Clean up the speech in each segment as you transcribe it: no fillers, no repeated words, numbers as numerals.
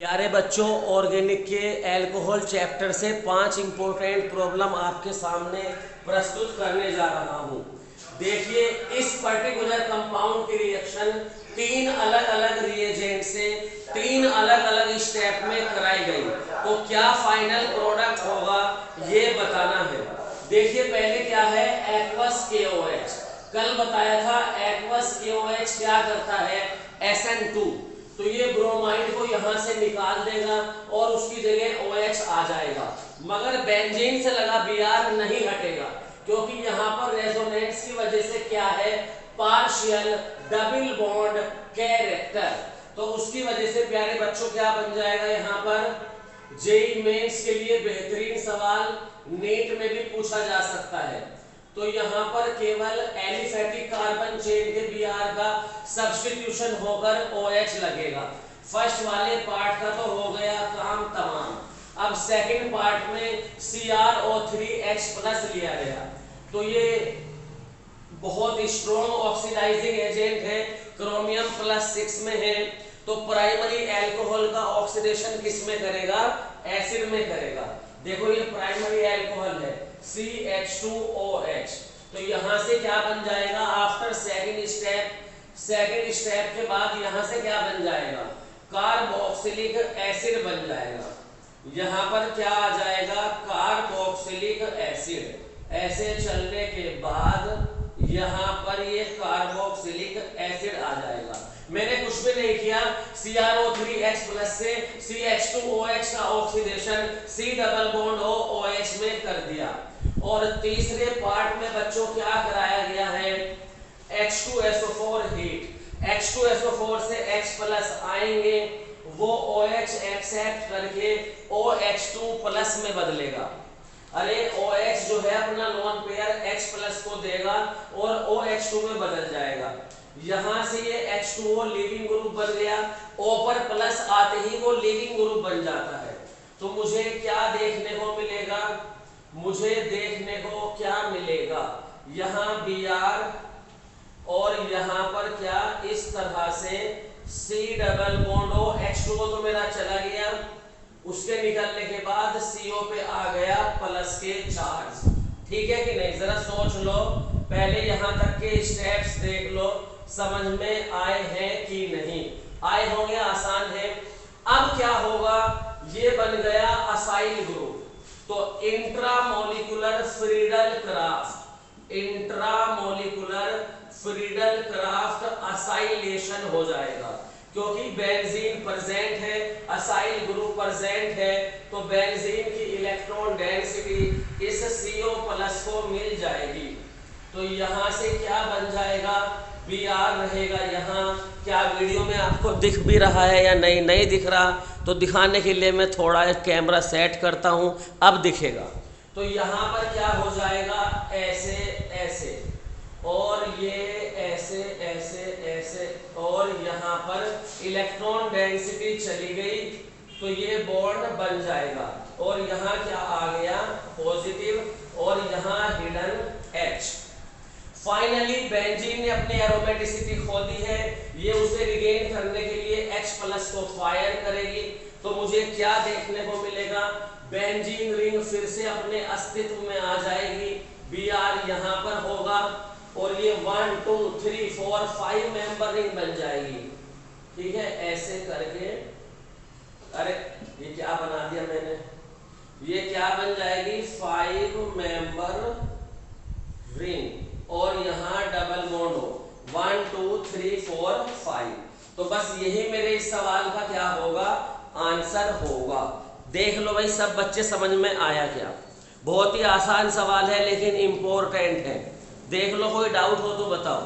प्यारे बच्चों, ऑर्गेनिक के एल्कोहल चैप्टर से 5 इंपॉर्टेंट प्रॉब्लम आपके सामने प्रस्तुत करने जा रहा हूं। देखिए, इस पर्टिकुलर कंपाउंड की रिएक्शन 3 अलग अलग रिएजेंट से 3 अलग अलग स्टेप में कराई गई, तो क्या फाइनल प्रोडक्ट होगा ये बताना है। देखिए, पहले क्या है, एक्वस KOH। कल बताया था एक्वस KOH क्या करता है, SN2, तो ये ब्रोमाइड को यहां से निकाल देगा और उसकी जगह OH आ जाएगा, मगर बेंजीन से लगा Br नहीं हटेगा, क्योंकि यहां पर रेजोनेंस की वजह से क्या है, पार्शियल डबल बॉन्ड कैरेक्टर। तो उसकी वजह से प्यारे बच्चों क्या बन जाएगा, यहां पर जेईई मेंस के लिए बेहतरीन सवाल नीट में भी पूछा जा सकता है। तो यहाँ पर केवल एलिफेटिक कार्बन चेन के Br का सब्स्टिट्यूशन होकर OH लगेगा। फर्स्ट वाले पार्ट का तो हो गया काम तमाम। अब सेकंड पार्ट में CrO3H+ लिया गया, तो ये बहुत स्ट्रॉन्ग ऑक्सीडाइजिंग एजेंट है, क्रोमियम +6 में है। तो प्राइमरी एल्कोहल का ऑक्सीडेशन किस में करेगा, एसिड में करेगा। देखो, ये प्राइमरी एल्कोहल है CH2OH, तो यहां से क्या बन जाएगा, आफ्टर सेकंड स्टेप के बाद यहां से क्या बन जाएगा, कार्बोक्सिलिक एसिड बन जाएगा। यहां पर क्या आ जाएगा, कार्बोक्सिलिक एसिड। ऐसे चलने के बाद यहां पर ये कार्बोक्सिलिक एसिड आ जाएगा। मैंने कुछ भी नहीं किया, CrO3H+ से CH2OH का oxidation C double bond OH में कर दिया। और तीसरे पार्ट में बच्चों क्या कराया गया है, H2SO4 हीट। H2SO4 से H+ आएंगे, वो OH एक्सेप्ट करके OH2+ में बदलेगा। अरे OH जो है अपना लोन पेयर H+ को देगा और OH2 में बदल जाएगा। यहां से ये H2O लीविंग ग्रुप बन गया, O पर प्लस आते ही वो लीविंग ग्रुप बन जाता है। तो मुझे क्या देखने को मिलेगा, मुझे देखने को क्या मिलेगा, यहाँ Br और यहाँ पर क्या, इस तरह से C डबल बॉन्ड H2O तो मेरा चला गया, उसके निकलने के बाद CO पे आ गया प्लस के चार्ज। ठीक है कि नहीं, जरा सोच लो, पहले यहां तक के स्टेप्स देख लो, समझ में आए हैं कि नहीं आए होंगे, आसान है। अब क्या होगा, ये बन गया असाइल ग्रुप, तो इंट्रामोलिकुलर फ्रीडल क्राफ्ट असाइलेशन हो जाएगा, क्योंकि बेंजीन प्रेजेंट है, असाइल ग्रुप प्रेजेंट है, तो बेंजीन की इलेक्ट्रॉन डेंसिटी इस CO+ को मिल जाएगी। तो यहां से क्या बन जाएगा, Br रहेगा यहाँ। क्या वीडियो में आपको दिख भी रहा है या नहीं, नहीं दिख रहा तो दिखाने के लिए मैं थोड़ा कैमरा सेट करता हूँ, अब दिखेगा। तो यहाँ पर क्या हो जाएगा, ऐसे ऐसे, और ये ऐसे ऐसे ऐसे, और यहाँ पर इलेक्ट्रॉन डेंसिटी चली गई, तो ये बॉन्ड बन जाएगा। और यहाँ क्या आ गया, पॉजिटिव, और यहाँ हिडन H। फाइनली बेंजीन ने अपनी एरोमेटिसिटी खो दी है, ये उसे रिगेन करने के लिए H+ को फायर करेगी। तो मुझे क्या देखने को मिलेगा, बेंजीन रिंग फिर से अपने अस्तित्व में आ जाएगी, Br यहाँ पर होगा, और ये 1 2 3 4 5 मेंबर रिंग बन जाएगी। ठीक है, ऐसे करके, अरे ये क्या बना दिया मैंने, ये क्या बन जाएगी, 5 मेंबर रिंग, और यहाँ डबल बॉन्ड हो 1 2 3 4 5। तो बस यही मेरे इस सवाल का क्या होगा, आंसर होगा। देख लो भाई, सब बच्चे समझ में आया क्या, बहुत ही आसान सवाल है लेकिन इम्पोर्टेंट है। देख लो, कोई डाउट हो तो बताओ।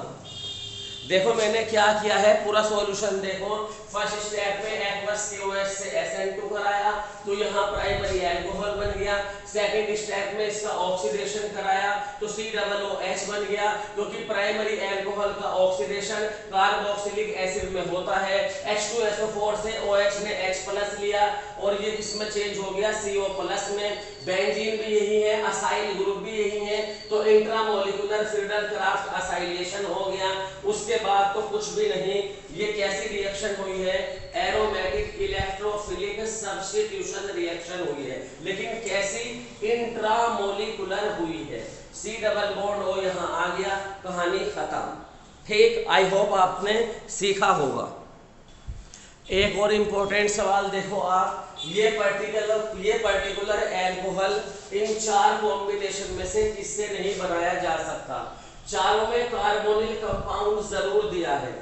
देखो मैंने क्या किया है, पूरा सॉल्यूशन देखो। फर्स्ट स्टेप में एक्वस KOH से SN2 कराया, तो यहाँ प्राइमरी एल्कोहल बन गया। सेकंड स्टेप में इसका ऑक्सीडेशन कराया तो COOH बन गया, क्योंकि प्राइमरी एल्कोहल का ऑक्सीडेशन कार्बोक्सिलिक एसिड में होता है। H2SO4 से OH ने H+ लिया और ये इसमें चेंज हो गया CO+ में। बेंजीन भी यही है, असाइल ग्रुप भी यही है, तो इंट्रामोलिकुलर फ्रीडल-क्राफ्ट असाइलेशन हो गया। उसके बाद तो कुछ भी नहीं। ये कैसी रिएक्शन हुई है? एरोमेटिक इलेक्ट्रोफिलिक सब्स्टिट्यूशन रिएक्शन हुई है, लेकिन कैसी? इंट्रामोलिकुलर हुई है। C डबल बॉन्ड O यहाँ आ गया, कहानी खत्म। ठीक, आई होप आपने सीखा होगा। एक और इम्पोर्टेंट सवाल देखो आप, ये पर्टिकुलर एल्कोहल इन 4 कॉम्बिनेशन में से किससे नहीं बनाया जा सकता? चारों में कार्बोनिल कंपाउंड जरूर दिया है।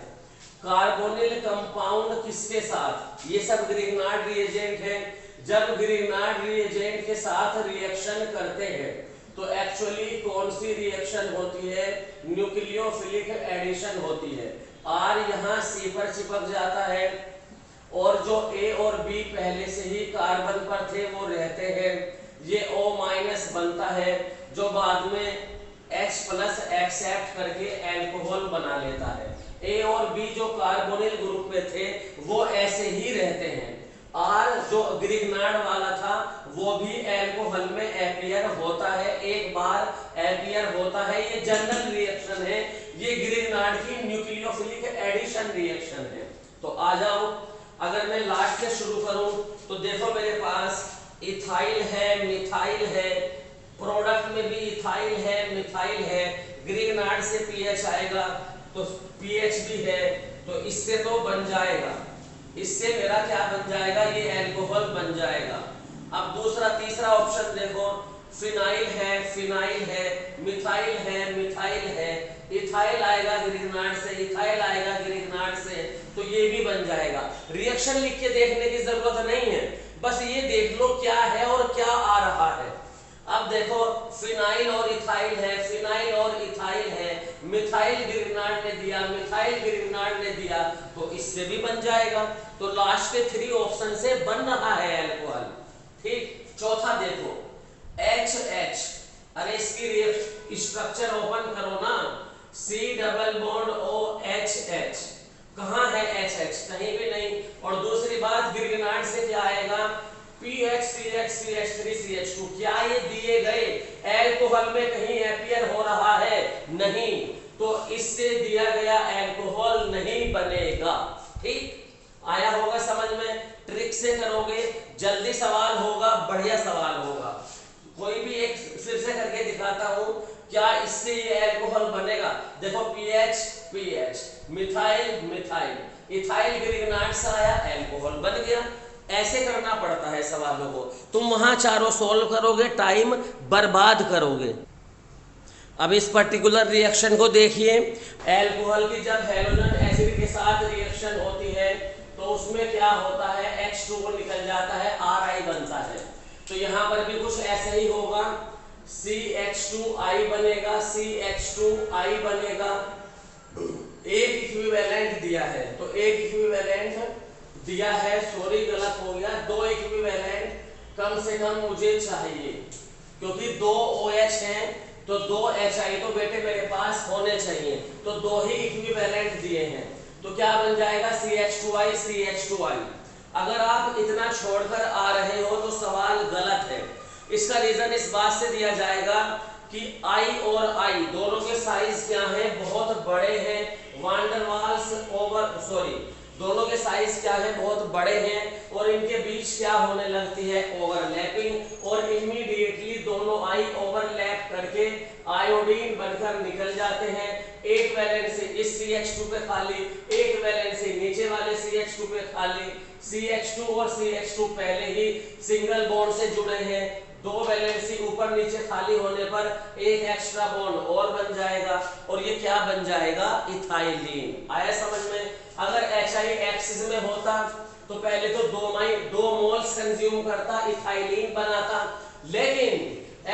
कार्बोनिल कंपाउंड किसके साथ? ये सब ग्रिग्नार्ड रिएजेंट है। जब ग्रिग्नार्ड रिएजेंट के साथ रिएक्शन करते हैं तो एक्चुअली कौन सी रिएक्शन होती है? न्यूक्लियोफिलिक एडिशन होती है। R यहाँ C पर चिपक जाता है और जो A और B पहले से ही कार्बन पर थे वो रहते हैं। ये O- बनता है जो बाद में H+ एक्सेप्ट करके एल्कोहल बना लेता है। A और B जो कार्बोनिल ग्रुप में थे वो ऐसे ही रहते हैं। R जो ग्रिग्नार्ड वाला था वो भी एल्कोहल में एपियर होता है, एक बार एपियर होता है। ये जनरल रिएक्शन है, ये ग्रिग्नार्ड की न्यूक्लियोफिलिक एडिशन रिएक्शन है। तो आ जाओ, अगर मैं लास्ट से शुरू करूं तो देखो मेरे पास इथाइल है, मिथाइल है, प्रोडक्ट में भी इथाइल है, मिथाइल है। ग्रिग्नार्ड से पीएच आएगा तो पीएच भी है, तो इससे तो बन जाएगा। इससे मेरा क्या बन जाएगा? ये एल्कोहल बन जाएगा। अब दूसरा तीसरा ऑप्शन देखो, फिनाइल है, फिनाइल है, मिथाइल है, मिथाइल है, इथाइल आएगा ग्रिग्नार्ड से, इथाइल आएगा ग्रिग्नार्ड से, तो ये भी बन जाएगा। रिएक्शन लिख के देखने की जरूरत नहीं है, बस ये देख लो क्या है और क्या आ रहा है। अब देखो फिनाइल और इथाइल है, फिनाइल और इथाइल है, मिथाइल ग्रिग्नार्ड ने दिया, मिथाइल ग्रिग्नार्ड ने दिया, तो इससे भी बन जाएगा। तो लास्ट के 3 ऑप्शन से बन रहा है एल्कोहल। ठीक, चौथा देखो HH, अरे इसकी स्ट्रक्चर ओपन करो ना, C डबल बॉन्ड OHH, कहाँ है HH? कहीं भी नहीं। और दूसरी बात, ग्रिग्नार्ड से क्या आएगा? PH CH CH3 CH2। क्या ये दिए गए एल्कोहल में कहीं एपियर हो रहा है? नहीं, तो इससे दिया गया एल्कोहल नहीं बनेगा। ठीक, आया होगा समझ में? ट्रिक से करोगे, जल्दी सवाल होगा, बढ़िया सवाल होगा। कोई भी एक फिर से करके दिखाता हूं, क्या इससे ये एल्कोहल बनेगा? देखो PH PH, methyl methyl, ethyl Grignard से आया, एल्कोहल बन गया। ऐसे करना पड़ता है सवालों को। तुम वहां चारों सोल्व करोगे, टाइम बर्बाद करोगे। अब इस पर्टिकुलर रिएक्शन को देखिए, एल्कोहल की जब हैलोजन एसिड के साथ रिएक्शन होती है तो उसमें क्या होता है? H2O निकल जाता है, RI बनता है। तो यहाँ पर भी कुछ ऐसे ही होगा, CH2I बनेगा, CH2I बनेगा। एक इक्विवेलेंट दिया है, तो एक इक्विवेलेंट दिया है, सॉरी गलत हो गया, 2 इक्विवेलेंट कम से कम मुझे चाहिए, क्योंकि 2 OH हैं तो 2 HI तो बेटे मेरे पास होने चाहिए, तो 2 ही इक्विवेलेंट दिए हैं। तो क्या बन जाएगा? CH2I CH2I। अगर आप इतना छोड़कर आ रहे हो तो सवाल गलत है। इसका रीजन इस बात से दिया जाएगा कि I और I दोनों के साइज क्या हैं? बहुत बड़े हैं। दोनों के साइज क्या है? बहुत बड़े हैं, और इनके बीच क्या होने लगती है? ओवरलैपिंग, और इमीडिएटली दोनों आई ओवरलैप करके आयोडीन बनकर निकल जाते हैं। एक वैलेंसी इस CH2 पे खाली, एक वैलेंसी नीचे वाले CH2 पे खाली। CH2 और CH2 पहले ही सिंगल बॉन्ड से जुड़े हैं, 2 वैलेंसी ऊपर नीचे खाली होने पर एक एक्स्ट्रा बॉन्ड और बन जाएगा, और ये क्या बन जाएगा? इथाइलिन। आया समझ में? अगर HI एक्सिस में होता तो पहले तो 2 मोल्स कंज्यूम करता, इथाइलिन बनाता, लेकिन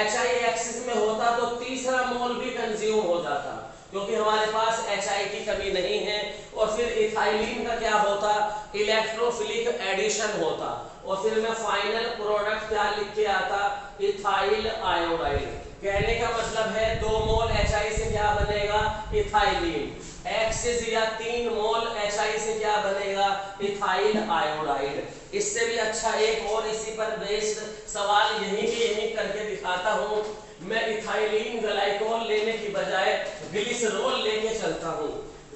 HI एक्सिस में होता तो तीसरा मोल भी कंज्यूम हो जाता, क्योंकि हमारे पास HI की कमी नहीं है और फिर इथाइलिन का क्या होता, इलेक्ट्रोफिलिक एडिशन होता, और फिर मैं फाइनल प्रोडक्ट क्या लिख के आता, इथाइल आयोडाइड। कहने का मतलब है 2 मोल HI से क्या बनेगा, इथाइलिन। एक्सिस या 3 मोल HI से क्या बनेगा, इथाइल आयोडाइड। इससे भी अच्छा एक और इसी पर बेस्ड सवाल यही करके दिखाता हूं। मैं इथाइलिन ग्लाइकोल लेने की बजाय ग्लिसरॉल लेके चलता हूं।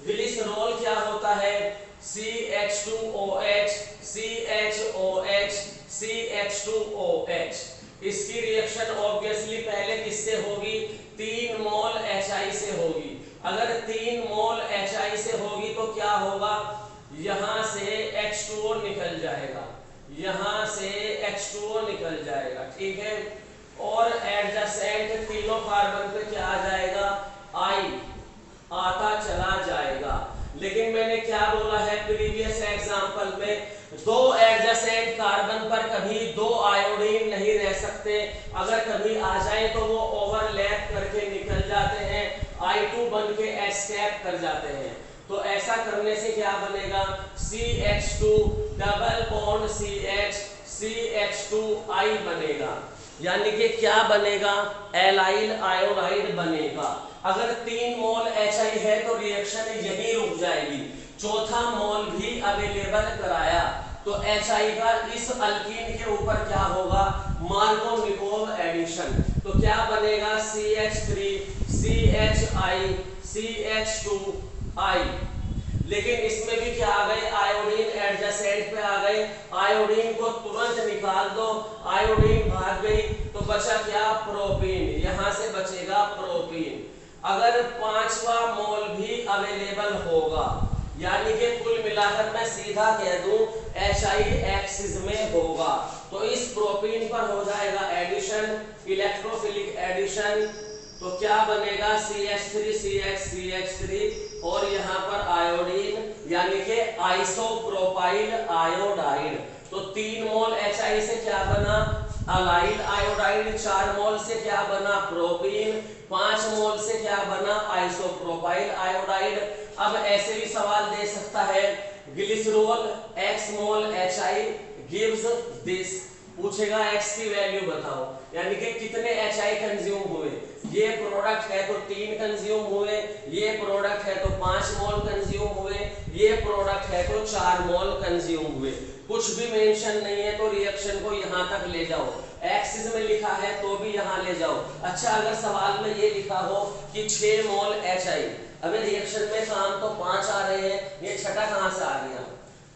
ग्लिसरॉल क्या होता है, CH2OH CHOH CH2OH। इसकी रिएक्शन ऑब्वियसली पहले किससे होगी, 3 मोल HI से होगी। अगर 3 मोल HI से होगी तो क्या होगा, यहां से H2O निकल जाएगा, यहां से H2O निकल जाएगा, ठीक है। और एडजेसेंट तीनों कार्बन पे क्या आ जाएगा, I आता चला जाएगा। लेकिन मैंने क्या बोला है प्रीवियस एग्जांपल में, 2 एडजेसेंट कार्बन पर कभी 2 आयोडीन नहीं रह सकते। अगर कभी आ जाए तो वो ओवरलैप करके निकल जाते हैं, I2 बन के एस्केप कर जाते हैं। तो ऐसा करने से क्या बनेगा, CH2 double bond CH CH2I बनेगा, यानी कि क्या बनेगा, एलाइल आयोडाइड बनेगा। अगर 3 मोल HI है तो रिएक्शन यही रुक जाएगी, चौथा मोल भी अवेलेबल कराया तो HI का इस अल्कीन के ऊपर क्या होगा, मार्कोनिकोव एडिशन। तो क्या बनेगा, CH3 CHI CH2I। लेकिन इसमें भी क्या आ गए, आयोडीन एडजेसेंट पे आ गए, आयोडीन को तुरंत निकाल दो, आयोडीन भाग गई तो बचा क्या, प्रोपीन, यहां से बचेगा प्रोपीन। अगर 5वां मोल भी अवेलेबल होगा, यानी कि कुल मिलाकर मैं सीधा कह दूं HI एक्सिस में होगा, तो इस प्रोपीन पर हो जाएगा एडिशन, इलेक्ट्रोफिलिक एडिशन। तो क्या बनेगा, CH3 CH CH3 और यहाँ पर आयोडीन, यानी कि आइसोप्रोपाइल आयोडाइड। तो 3 मोल HI से क्या बना, अलाइल आयोडाइड, 4 मोल से क्या बना, प्रोपीन, 5 मोल से क्या बना, आइसोप्रोपाइल आयोडाइड। अब ऐसे भी सवाल दे सकता है, glycerol X mole HI gives this, पूछेगा X की वैल्यू बताओ, यानी कि कितने HI कंज्यूम हुए। ये प्रोडक्ट है तो 3 कंज्यूम हुए, ये प्रोडक्ट है तो 5 मोल कंज्यूम हुए, ये प्रोडक्ट है तो 4 मोल कंज्यूम हुए। कुछ भी मेंशन नहीं है तो रिएक्शन को यहाँ तक ले जाओ, एक्सिस में लिखा है तो भी यहाँ ले जाओ। अच्छा, अगर सवाल में ये लिखा हो कि 6 मोल HI, अबे रिएक्शन में काम तो 5 आ रहे हैं, ये छठा कहाँ से आ गया,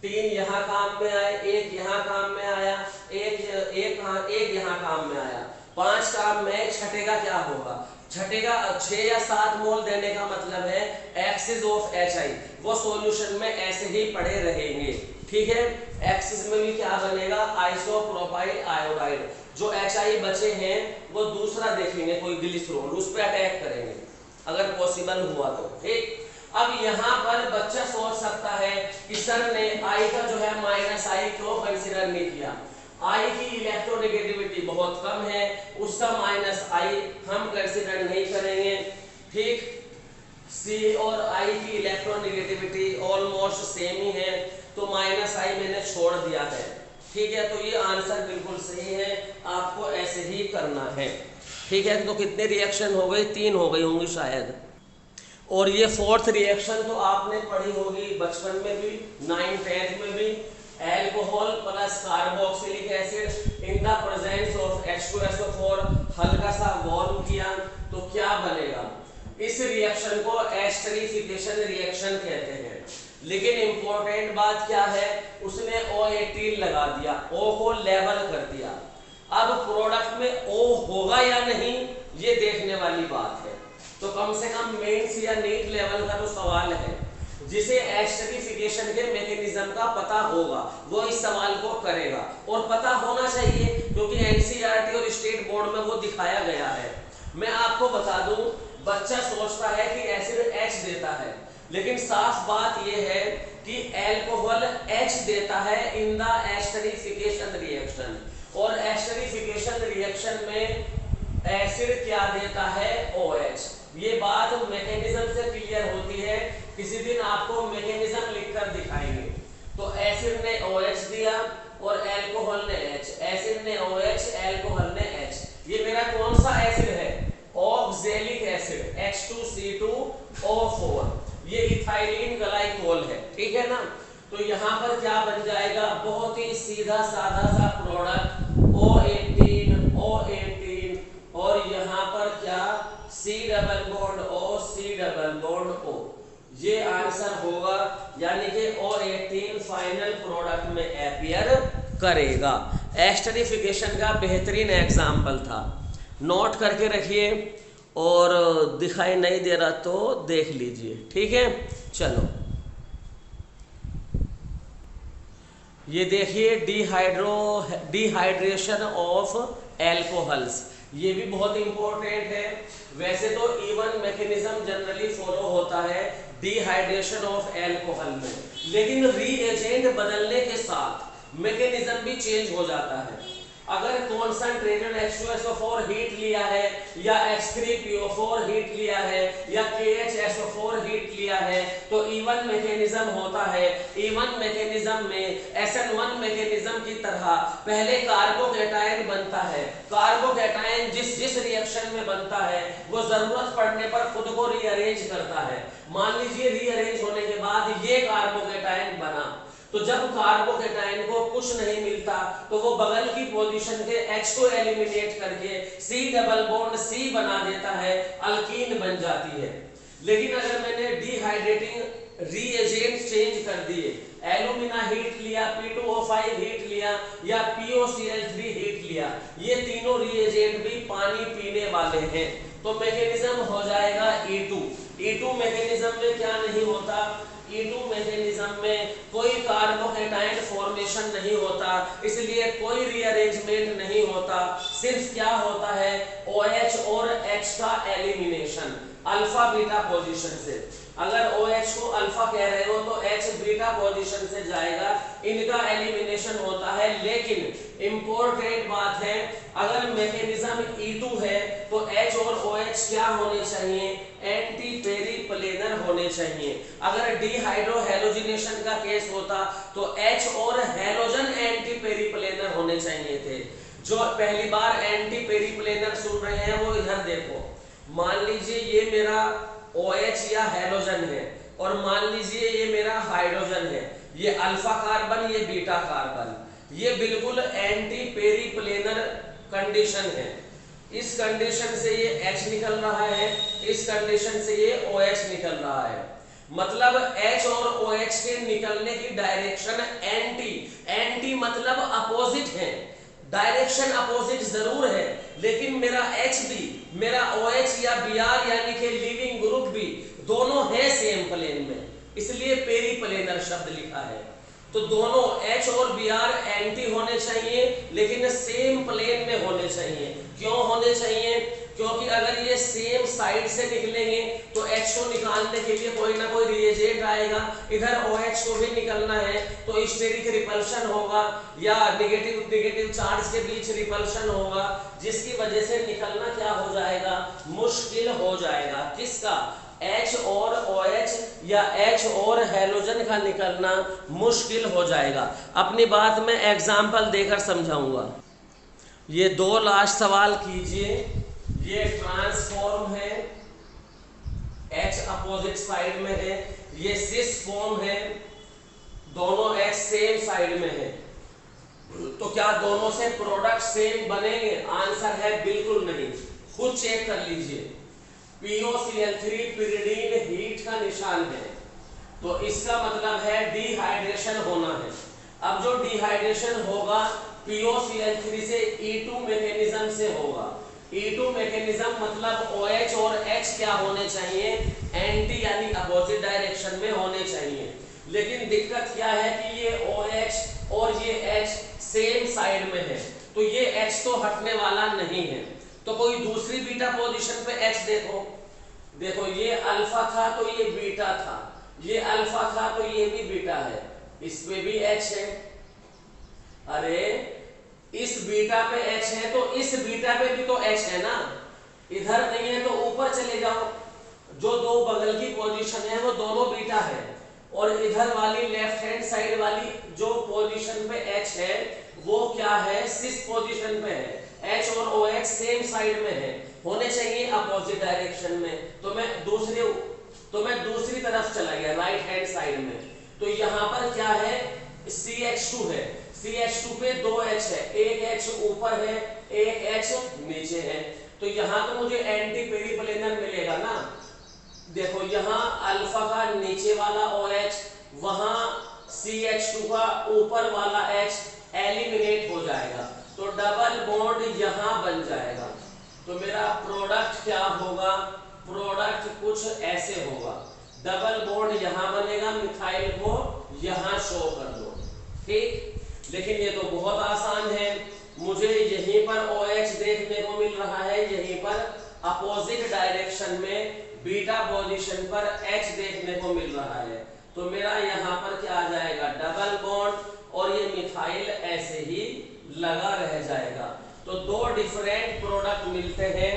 3 यहाँ काम में आए, 1 यहाँ काम में आया, एक यहाँ काम में आया, 5 काम में, छठे का क्या होगा, छठे का 6 या 7 मोल देने का मतलब है एक्सिस ऑफ HI, वो सॉल्यूशन में ऐसे ही पड़े रहेंगे, ठीक है। एक्सिस में भी क्या बनेगा, आइसोप्रोपाइल आयोडाइड। जो HI बचे हैं वो दूसरा देखेंगे, कोई ग्लिसरॉल, उस पर अटैक करेंगे अगर पॉसिबल हुआ तो, ठीक। अब यहाँ पर बच्चा सोच सकता है कि सर ने I का जो है -I क्यों कंसीडर नहीं किया, I की इलेक्ट्रोनेगेटिविटी बहुत कम है, उसका -I हम कंसीडर नहीं करेंगे, ठीक। C और I की इलेक्ट्रोनेगेटिविटी ऑलमोस्ट सेम ही है तो -I मैंने छोड़ दिया है, ठीक है। तो ये आंसर बिल्कुल सही है, आपको ऐसे ही करना है, ठीक है। तो कितने रिएक्शन हो गई, 3 हो गई होंगी शायद। और ये 4th रिएक्शन तो आपने पढ़ी होगी बचपन में भी, 9th 10th में भी, alcohol plus carboxylic acid in the presence of H2SO4, हल्का सा वार्म किया तो क्या बनेगा, इस रिएक्शन को एस्टरिफिकेशन रिएक्शन कहते हैं। लेकिन इंपॉर्टेंट बात क्या है, उसने O18 लगा दिया, O को लेवल कर दिया। अब प्रोडक्ट में O होगा या नहीं ये देखने वाली बात है, तो कम से कम मेंस या नीट लेवल का तो सवाल है, जिसे एस्टरिफिकेशन के मैकेनिज्म का पता होगा वो इस सवाल को करेगा, और पता होना चाहिए क्योंकि NCERT और स्टेट बोर्ड में वो दिखाया गया है। मैं आपको बता दूं, बच्चा सोचता है कि एसिड H देता है, लेकिन साफ बात यह है कि एल्कोहल H देता है इन द एस्टरिफिकेशन रिएक्शन, और एस्टरिफिकेशन रिएक्शन में एसिड क्या देता है, OH। ये बात मैकेनिज्म से क्लियर होती है, किसी किसी दिन आपको मैकेनिज्म लिखकर दिखाएंगे। तो एसिड ने OH दिया और एल्कोहल ने H, एसिड ने OH, एल्कोहल ने H। ये मेरा कौन सा एसिड है? Oxalic acid H2C2O4। ये इथाइलिन ग्लाइकोल है, ठीक है ना। तो यहाँ पर क्या बन जाएगा? बहुत ही सीधा साधा सा प्रोडक्ट O18 और यहाँ पर क्या? C double bond O, C double bond O। ये आंसर होगा, यानी कि O18 फाइनल प्रोडक्ट में अपीयर करेगा। एस्टरिफिकेशन का बेहतरीन एग्जाम्पल था, नोट करके रखिए और दिखाई नहीं दे रहा तो देख लीजिए, ठीक है। चलो ये देखिए डिहाइड्रेशन ऑफ एल्कोहल्स, ये भी बहुत इंपॉर्टेंट है। वैसे तो इवन मैकेनिज्म जनरली फॉलो होता है डिहाइड्रेशन ऑफ एल्कोहल में, लेकिन रीएजेंट बदलने के साथ मैकेनिज्म भी चेंज हो जाता है। अगर कॉन्सेंट्रेटेड H2SO4 हीट लिया है या H3PO4 हीट लिया है या KHSO4 हीट लिया है तो इवन मैकेनिज्म होता है। इवन मैकेनिज्म में SN1 मैकेनिज्म की तरह पहले कार्बोकैटायन बनता है। कार्बोकैटायन जिस रिएक्शन में बनता है वो जरूरत पड़ने पर खुद को रीअरेंज करता है। मान लीजिए रीअरेंज होने के बाद ये कार्बोकैटायन बना, तो जब कार्बोकैटायन को कुछ नहीं मिलता तो वो बगल की पोजीशन के H को एलिमिनेट करके C डबल बॉन्ड C बना देता है, अल्कीन बन जाती है। लेकिन अगर मैंने डिहाइड्रेटिंग रीएजेंट चेंज कर दिए, एल्यूमिना हीट लिया, P2O5 हीट लिया या POCl3 हीट लिया, ये तीनों रीएजेंट भी पानी पीने वाले हैं, तो मैकेनिज्म हो जाएगा E2 मैकेनिज्म में क्या नहीं होता? E2 मैकेनिज्म में कोई कार्बोकैटायन फॉर्मेशन नहीं होता, इसलिए कोई रीअरेंजमेंट नहीं होता। सिर्फ क्या होता है? OH और H का एलिमिनेशन अल्फा बीटा पोजीशन से। अगर OH को अल्फा कह रहे हो तो H बीटा पोजीशन से जाएगा, इनका एलिमिनेशन होता है। लेकिन इंपॉर्टेंट बात है, अगर मैकेनिज्म E2 है तो H और OH क्या होने चाहिए? एंटी पेरिप्लेनर होने चाहिए। अगर डिहाइड्रोहेलोजिनेशन का केस होता तो H और हेलोजन एंटी पेरिप्लेनर होने चाहिए थे। जो पहली बार एंटी पेरिप्लेनर सुन रहे हैं वो इधर देखो। मान लीजिए ये मेरा OH या हेलोजन है और मान लीजिए ये मेरा हाइड्रोजन है, ये अल्फा कार्बन, ये बीटा कार्बन, ये बिल्कुल एंटी पेरिप्लेनर कंडीशन है। इस कंडीशन से ये H निकल रहा है, इस कंडीशन से ये OH निकल रहा है। मतलब H और OH के निकलने की डायरेक्शन एंटी मतलब अपोजिट है। डायरेक्शन अपोजिट जरूर है, लेकिन मेरा H भी, मेरा OH या Br यानी कि लिविंग ग्रुप भी दोनों है सेम प्लेन में, इसलिए पेरिप्लेनर शब्द लिखा है। तो दोनों H और Br एंटी होने चाहिए, लेकिन सेम प्लेन में होने चाहिए। क्यों होने चाहिए? क्योंकि अगर ये सेम साइड से निकलेंगे तो H को निकालने के लिए कोई ना कोई रिएजेंट आएगा, इधर OH को भी निकलना है तो स्टेरिक रिपल्शन होगा या नेगेटिव चार्ज के बीच रिपल्शन होगा, जिसकी वजह से निकलना क्या हो जाएगा? मुश्किल हो जाएगा। किसका? H और OH या H और हेलोजन का निकलना मुश्किल हो जाएगा। अपनी बात में एग्जाम्पल देकर समझाऊंगा। ये दो लास्ट सवाल कीजिए। ये ट्रांसफॉर्म है, H अपोजिट साइड में है, ये सिस फॉर्म है, दोनों H सेम साइड में है, तो क्या दोनों से प्रोडक्ट सेम बनेंगे? आंसर है बिल्कुल नहीं। खुद चेक कर लीजिए। POCl3 पिरिडीन हीट का निशान है, तो इसका मतलब है डिहाइड्रेशन होना है। अब जो डिहाइड्रेशन होगा POCl3 से E2 मैकेनिज्म से होगा। E2 मैकेनिज्म मतलब OH और H क्या होने चाहिए? एंटी यानी अपोजिट डायरेक्शन में होने चाहिए। लेकिन दिक्कत क्या है कि ये OH और ये H सेम साइड में है, तो ये H तो हटने वाला नहीं है। तो कोई दूसरी बीटा पोजीशन पे H देखो ये अल्फा था तो ये बीटा था, ये अल्फा था तो ये भी बीटा है, इसमें भी H है। अरे इस बीटा पे H है तो इस बीटा पे भी तो H है ना, इधर नहीं है तो ऊपर चले जाओ, जो दो बगल की पोजीशन है वो दोनों बीटा है, और इधर वाली लेफ्ट हैंड साइड वाली जो पोजीशन पे H है वो क्या है, सिस पोजीशन पे है। H और OH सेम साइड में है, होने चाहिए अपोजिट डायरेक्शन में। तो मैं दूसरी तरफ चला गया राइट हैंड साइड में। तो यहाँ पर क्या है, CH2 है, CH2 पे 2 H है, एक H ऊपर है एक H नीचे है। तो यहाँ तो मुझे एंटी पेरिप्लेनर मिलेगा ना। देखो यहाँ अल्फा का नीचे वाला OH, वहां CH2 का ऊपर वाला H एलिमिनेट हो जाएगा, तो डबल बॉन्ड यहाँ बन जाएगा। तो मेरा प्रोडक्ट क्या होगा, प्रोडक्ट कुछ ऐसे होगा, डबल बॉन्ड यहाँ बनेगा, मिथाइल को यहाँ शो कर दो, ठीक। लेकिन ये तो बहुत आसान है, मुझे यहीं पर OH देखने को मिल रहा है, यहीं पर अपोजिट डायरेक्शन में बीटा पोजीशन पर H देखने को मिल रहा है। तो मेरा यहाँ पर क्या आ जाएगा, डबल बॉन्ड, और ये मिथाइल ऐसे ही लगा रह जाएगा। तो दो डिफरेंट प्रोडक्ट मिलते हैं,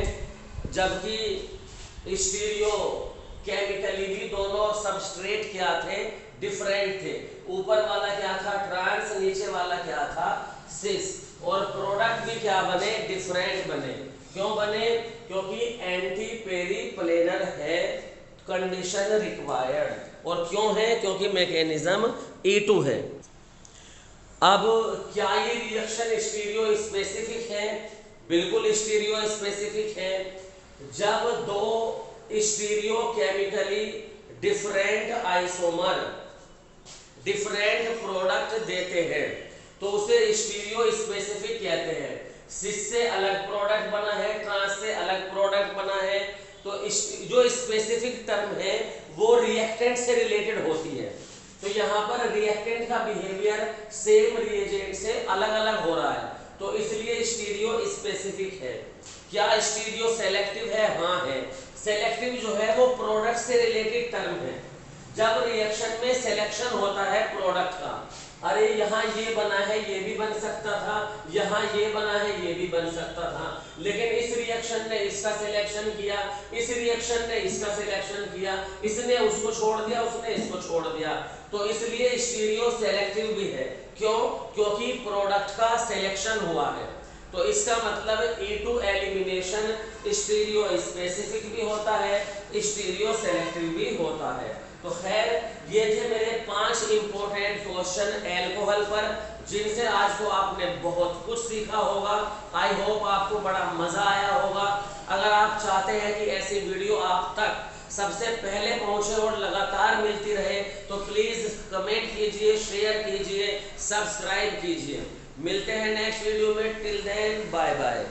जबकि स्टीरियो केमिकली भी दोनों सबस्ट्रेट क्या थे, डिफरेंट थे। ऊपर वाला क्या था, ट्रांस, नीचे वाला क्या था, सिस, और प्रोडक्ट भी क्या बने, डिफरेंट बने। क्यों बने, क्योंकि एंटी पेरिप्लेनर है, कंडीशन रिक्वायर्ड। और क्यों है, क्योंकि मैकेनिज्म E2 है। अब क्या ये रिएक्शन स्टीरियो स्पेसिफिक है, बिल्कुल स्टीरियो स्पेसिफिक है। जब दो stereo chemically different isomer different product देते हैं तो उसे स्टीरियो स्पेसिफिक कहते हैं। सिस से अलग प्रोडक्ट बना है, ट्रांस से अलग प्रोडक्ट बना है, तो जो स्पेसिफिक टर्म है वो रिएक्टेंट से रिलेटेड होती है। तो यहाँ पर रिएक्टेंट का बिहेवियर सेम रिएजेंट से अलग अलग हो रहा है, तो इसलिए स्टीरियो स्पेसिफिक है। क्या स्टीरियो सेलेक्टिव है, हाँ है। सेलेक्टिव जो है वो प्रोडक्ट से रिलेटेड टर्म है। जब रिएक्शन में सिलेक्शन होता है प्रोडक्ट का, अरे यहाँ ये बना है ये भी बन सकता था, यहाँ ये बना है ये भी बन सकता था, लेकिन इस रिएक्शन ने इसका सिलेक्शन किया, इस रिएक्शन ने इसका सिलेक्शन किया, इसने उसको छोड़ दिया, उसने इसको छोड़ दिया। तो इसलिए स्टीरियो सेलेक्टिव भी है। क्यों, क्योंकि प्रोडक्ट का सिलेक्शन हुआ है। तो इसका मतलब E2 एलिमिनेशन स्टीरियो स्पेसिफिक भी होता है, स्टीरियो सेलेक्टिव भी होता है। तो खैर ये थे मेरे 5 इंपॉर्टेंट क्वेश्चन एल्कोहल पर, जिनसे आज तो आपने बहुत कुछ सीखा होगा। आई होप आपको बड़ा मजा आया होगा। अगर आप चाहते हैं कि ऐसी वीडियो आप तक सबसे पहले पहुंचे और लगातार मिलती रहे तो प्लीज कमेंट कीजिए, शेयर कीजिए, सब्सक्राइब कीजिए। मिलते हैं नेक्स्ट वीडियो में, टिल देन बाय बाय।